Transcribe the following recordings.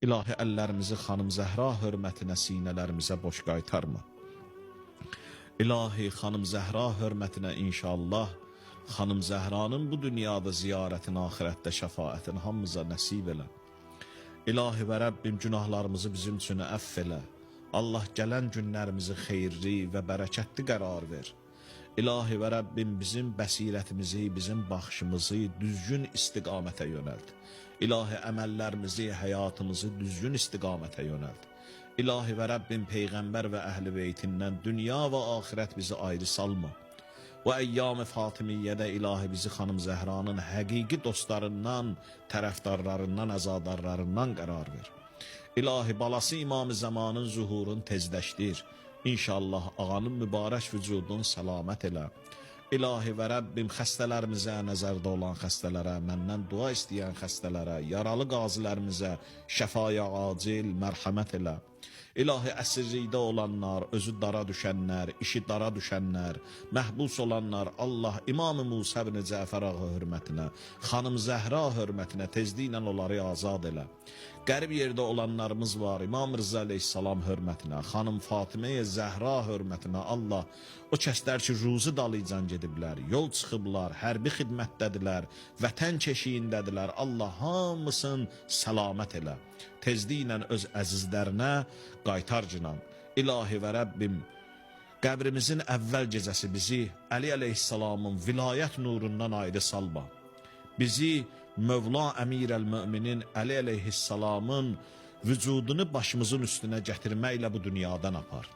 İlahi əllərimizi xanım Zəhra hörmətinə sinələrimizə boş qaytarma. İlahi xanım Zəhra hörmətinə inşallah xanım Zəhranın bu dünyada ziyarətin, axirətdə şəfaətin hamımıza nəsib elə. İlahi və Rəbbim günahlarımızı bizim üçün əff elə. Allah gələn günlərimizi xeyirli və bərəkətli qərar ver. İlahi və Rəbbim bizim bəsirətimizi, bizim baxışımızı düzgün istiqamətə yönəlt. İlahi əməllərimizi, həyatımızı düzgün istiqamətə yönəlt. İlahi və Rəbbim Peyğəmbər və əhl-i beytindən dünya və axirət bizi ayrı salma. Və əyyam-ı Fatimiyyədə ilahi bizi xanım Zəhranın həqiqi dostlarından, tərəfdarlarından, əzadarlarından qərar ver. İlahi balası İmam-ı Zamanın zuhurun tezləşdir. İnşallah ağanın mübarək vücudun səlamət elə. İlahi və Rəbbim xəstələrimizə, nəzərdə olan xəstələrə, məndən dua istəyən xəstələrə, yaralı qazilərimizə şəfaya acil mərhəmət elə. İlahi əsirlikdə olanlar, özü dara düşənlər, işi dara düşənlər, məhbus olanlar, Allah İmam-ı Musa ibn Cəfər ağa hörmətinə, xanım Zəhra hörmətinə tezliklə onları azad elə. Qərib yerdə olanlarımız var, İmam Rıza əleyhissalam hörmətinə, xanım Fatiməyə Zəhra hörmətinə, Allah o kəslər ki, ruzu dalıcan gediblər, yol çıxıblar, hərbi xidmətdədirlər, vətən keşiyindədirlər, Allah hamısın səlamət elə. Tezliklə öz əzizlərinə qaytar cinan. İlahi və Rəbbim, qəbrimizin əvvəl gecəsi bizi Əli əleyhissalamın vilayət nurundan ayrı salma. Bizi Mövla Əmir-əl-Möminin Əli əleyhissalamın vücudunu başımızın üstünə gətirməklə bu dünyadan apar.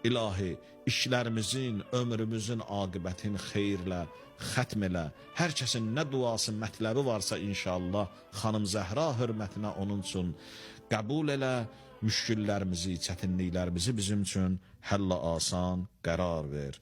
İlahi, işlərimizin, ömrümüzün aqibətin xeyirlə, xətm elə. Hər kəsin nə duası, mətləbi varsa inşallah xanım Zəhra hörmətinə onun üçün qəbul elə. Müşküllərimizi, çətinliklərimizi bizim üçün həll asan qərar ver.